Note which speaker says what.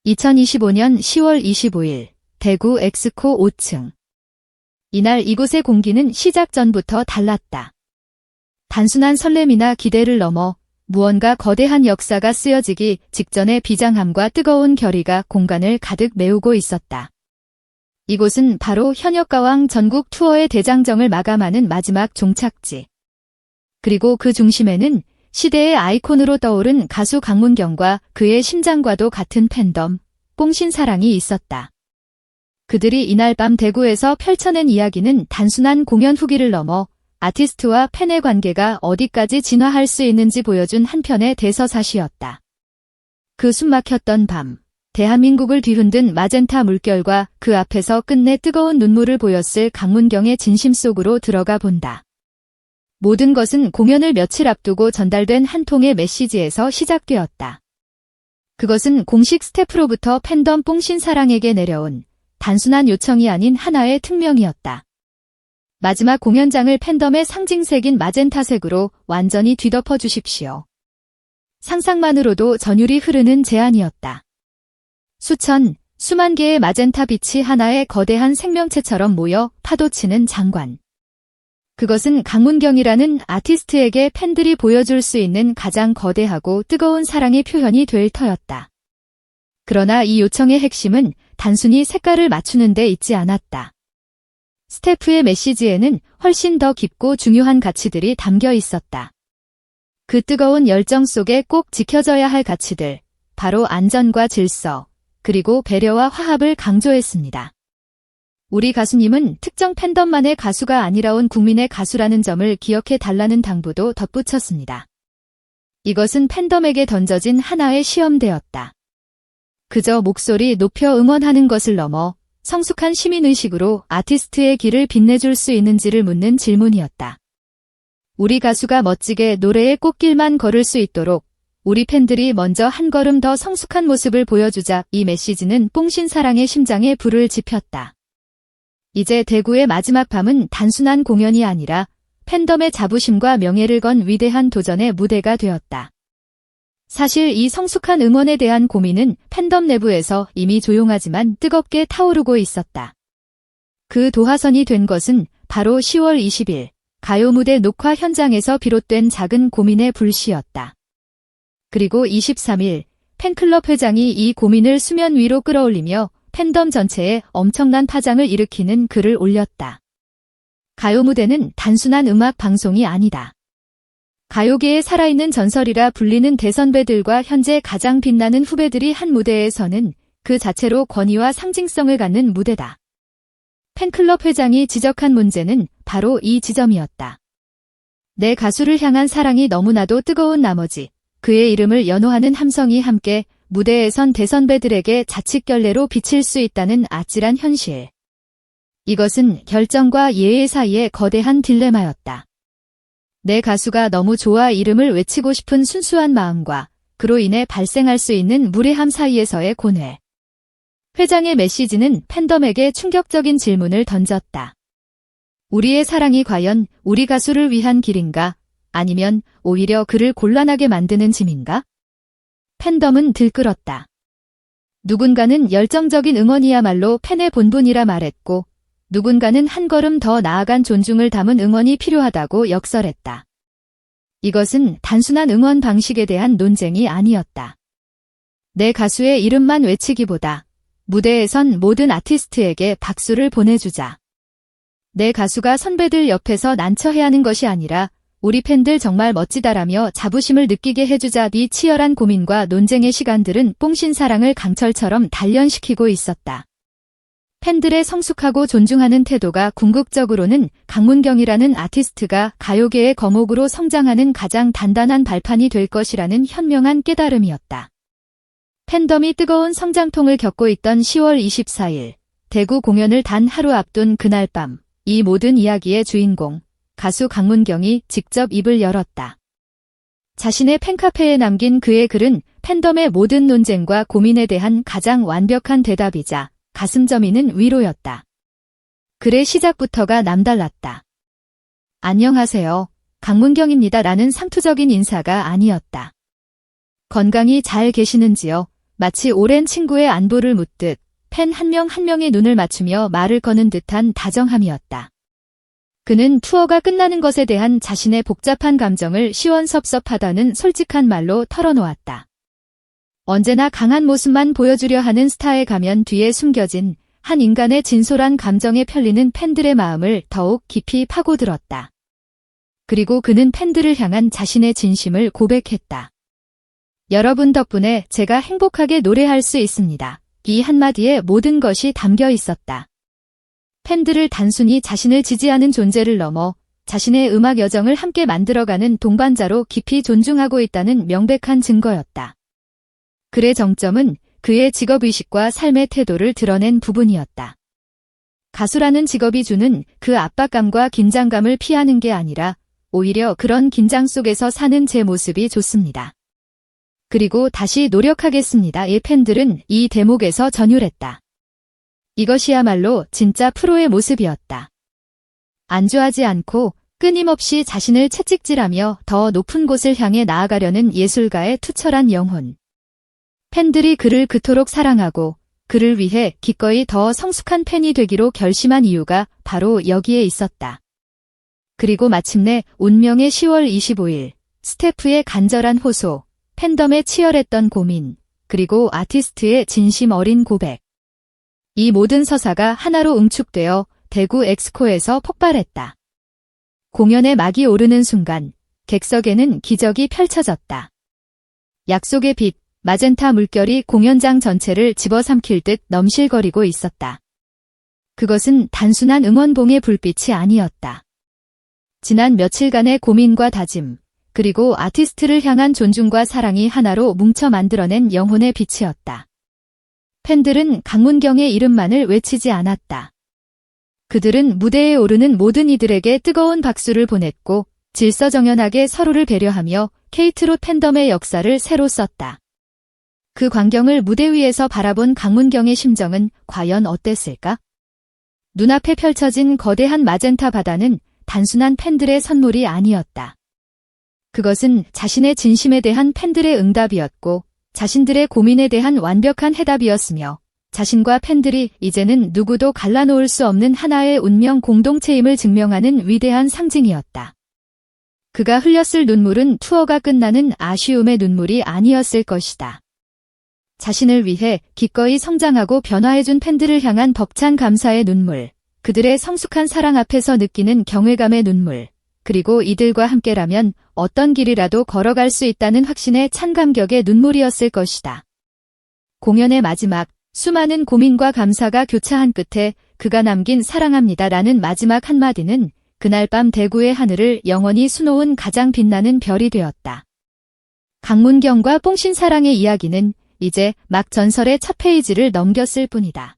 Speaker 1: 2025년 10월 25일 대구 엑스코 5층. 이날 이곳의 공기는 시작 전부터 달랐다. 단순한 설렘이나 기대를 넘어 무언가 거대한 역사가 쓰여지기 직전의 비장함과 뜨거운 결의가 공간을 가득 메우고 있었다. 이곳은 바로 현역가왕 전국 투어의 대장정을 마감하는 마지막 종착지. 그리고 그 중심에는 시대의 아이콘으로 떠오른 가수 강문경과 그의 심장과도 같은 팬덤, 뽕신사랑이 있었다. 그들이 이날 밤 대구에서 펼쳐낸 이야기는 단순한 공연 후기를 넘어 아티스트와 팬의 관계가 어디까지 진화할 수 있는지 보여준 한편의 대서사시였다. 그 숨막혔던 밤, 대한민국을 뒤흔든 마젠타 물결과 그 앞에서 끝내 뜨거운 눈물을 보였을 강문경의 진심 속으로 들어가 본다. 모든 것은 공연을 며칠 앞두고 전달된 한 통의 메시지에서 시작되었다. 그것은 공식 스태프로부터 팬덤 뽕신사랑에게 내려온 단순한 요청이 아닌 하나의 특명이었다. 마지막 공연장을 팬덤의 상징색인 마젠타색으로 완전히 뒤덮어 주십시오. 상상만으로도 전율이 흐르는 제안이었다. 수만 개의 마젠타 빛이 하나의 거대한 생명체처럼 모여 파도치는 장관. 그것은 강문경이라는 아티스트에게 팬들이 보여줄 수 있는 가장 거대하고 뜨거운 사랑의 표현이 될 터였다. 그러나 이 요청의 핵심은 단순히 색깔을 맞추는 데 있지 않았다. 스태프의 메시지에는 훨씬 더 깊고 중요한 가치들이 담겨 있었다. 그 뜨거운 열정 속에 꼭 지켜져야 할 가치들, 바로 안전과 질서, 그리고 배려와 화합을 강조했습니다. 우리 가수님은 특정 팬덤만의 가수가 아니라 온 국민의 가수라는 점을 기억해 달라는 당부도 덧붙였습니다. 이것은 팬덤에게 던져진 하나의 시험대였다. 그저 목소리 높여 응원하는 것을 넘어 성숙한 시민의식으로 아티스트의 길을 빛내줄 수 있는지를 묻는 질문이었다. 우리 가수가 멋지게 노래의 꽃길만 걸을 수 있도록 우리 팬들이 먼저 한 걸음 더 성숙한 모습을 보여주자. 이 메시지는 뽕신사랑의 심장에 불을 지폈다. 이제 대구의 마지막 밤은 단순한 공연이 아니라 팬덤의 자부심과 명예를 건 위대한 도전의 무대가 되었다. 사실 이 성숙한 응원에 대한 고민은 팬덤 내부에서 이미 조용하지만 뜨겁게 타오르고 있었다. 그 도화선이 된 것은 바로 10월 20일 가요 무대 녹화 현장에서 비롯된 작은 고민의 불씨였다. 그리고 23일 팬클럽 회장이 이 고민을 수면 위로 끌어올리며 팬덤 전체에 엄청난 파장을 일으키는 글을 올렸다. 가요 무대는 단순한 음악 방송이 아니다. 가요계의 살아있는 전설이라 불리는 대선배들과 현재 가장 빛나는 후배들이 한 무대에 서는 그 자체로 권위와 상징성을 갖는 무대다. 팬클럽 회장이 지적한 문제는 바로 이 지점이었다. 내 가수를 향한 사랑이 너무나도 뜨거운 나머지 그의 이름을 연호하는 함성이 함께 무대에 선 대선배들에게 자칫결례로 비칠 수 있다는 아찔한 현실. 이것은 결정과 예의 사이의 거대한 딜레마였다. 내 가수가 너무 좋아 이름을 외치고 싶은 순수한 마음과 그로 인해 발생할 수 있는 무례함 사이에서의 고뇌. 회장의 메시지는 팬덤에게 충격적인 질문을 던졌다. 우리의 사랑이 과연 우리 가수를 위한 길인가? 아니면 오히려 그를 곤란하게 만드는 짐인가? 팬덤은 들끓었다. 누군가는 열정적인 응원이야말로 팬의 본분이라 말했고, 누군가는 한 걸음 더 나아간 존중을 담은 응원이 필요하다고 역설했다. 이것은 단순한 응원 방식에 대한 논쟁이 아니었다. 내 가수의 이름만 외치기보다 무대에 선 모든 아티스트에게 박수를 보내주자. 내 가수가 선배들 옆에서 난처해하는 것이 아니라 우리 팬들 정말 멋지다라며 자부심을 느끼게 해주자. 이 치열한 고민과 논쟁의 시간들은 뽕신사랑을 강철처럼 단련시키고 있었다. 팬들의 성숙하고 존중하는 태도가 궁극적으로는 강문경이라는 아티스트가 가요계의 거목으로 성장하는 가장 단단한 발판이 될 것이라는 현명한 깨달음이었다. 팬덤이 뜨거운 성장통을 겪고 있던 10월 24일 대구 공연을 단 하루 앞둔 그날 밤, 이 모든 이야기의 주인공 가수 강문경이 직접 입을 열었다. 자신의 팬카페에 남긴 그의 글은 팬덤의 모든 논쟁과 고민에 대한 가장 완벽한 대답이자 가슴 저미는 위로였다. 글의 시작부터가 남달랐다. 안녕하세요. 강문경입니다. 라는 상투적인 인사가 아니었다. 건강히 잘 계시는지요? 마치 오랜 친구의 안부를 묻듯 팬 한 명 한 명의 눈을 맞추며 말을 거는 듯한 다정함이었다. 그는 투어가 끝나는 것에 대한 자신의 복잡한 감정을 시원섭섭하다는 솔직한 말로 털어놓았다. 언제나 강한 모습만 보여주려 하는 스타의 가면 뒤에 숨겨진 한 인간의 진솔한 감정에 편리는 팬들의 마음을 더욱 깊이 파고들었다. 그리고 그는 팬들을 향한 자신의 진심을 고백했다. 여러분 덕분에 제가 행복하게 노래할 수 있습니다. 이 한마디에 모든 것이 담겨 있었다. 팬들을 단순히 자신을 지지하는 존재를 넘어 자신의 음악 여정을 함께 만들어가는 동반자로 깊이 존중하고 있다는 명백한 증거였다. 글의 정점은 그의 직업의식과 삶의 태도를 드러낸 부분이었다. 가수라는 직업이 주는 그 압박감과 긴장감을 피하는 게 아니라 오히려 그런 긴장 속에서 사는 제 모습이 좋습니다. 그리고 다시 노력하겠습니다.의 팬들은 이 대목에서 전율했다. 이것이야말로 진짜 프로의 모습이었다. 안주하지 않고 끊임없이 자신을 채찍질하며 더 높은 곳을 향해 나아가려는 예술가의 투철한 영혼. 팬들이 그를 그토록 사랑하고 그를 위해 기꺼이 더 성숙한 팬이 되기로 결심한 이유가 바로 여기에 있었다. 그리고 마침내 운명의 10월 25일, 스태프의 간절한 호소, 팬덤의 치열했던 고민, 그리고 아티스트의 진심 어린 고백. 이 모든 서사가 하나로 응축되어 대구 엑스코에서 폭발했다. 공연의 막이 오르는 순간, 객석에는 기적이 펼쳐졌다. 약속의 빛, 마젠타 물결이 공연장 전체를 집어삼킬 듯 넘실거리고 있었다. 그것은 단순한 응원봉의 불빛이 아니었다. 지난 며칠간의 고민과 다짐, 그리고 아티스트를 향한 존중과 사랑이 하나로 뭉쳐 만들어낸 영혼의 빛이었다. 팬들은 강문경의 이름만을 외치지 않았다. 그들은 무대에 오르는 모든 이들에게 뜨거운 박수를 보냈고 질서정연하게 서로를 배려하며 케이트롯 팬덤의 역사를 새로 썼다. 그 광경을 무대 위에서 바라본 강문경의 심정은 과연 어땠을까? 눈앞에 펼쳐진 거대한 마젠타 바다는 단순한 팬들의 선물이 아니었다. 그것은 자신의 진심에 대한 팬들의 응답이었고 자신들의 고민에 대한 완벽한 해답이었으며 자신과 팬들이 이제는 누구도 갈라놓을 수 없는 하나의 운명 공동체임을 증명하는 위대한 상징이었다. 그가 흘렸을 눈물은 투어가 끝나는 아쉬움의 눈물이 아니었을 것이다. 자신을 위해 기꺼이 성장하고 변화해준 팬들을 향한 벅찬 감사의 눈물, 그들의 성숙한 사랑 앞에서 느끼는 경외감의 눈물, 그리고 이들과 함께라면 어떤 길이라도 걸어갈 수 있다는 확신의 찬 감격의 눈물이었을 것이다. 공연의 마지막, 수많은 고민과 감사가 교차한 끝에 그가 남긴 사랑합니다라는 마지막 한마디는 그날 밤 대구의 하늘을 영원히 수놓은 가장 빛나는 별이 되었다. 강문경과 뽕신 사랑의 이야기는 이제 막 전설의 첫 페이지를 넘겼을 뿐이다.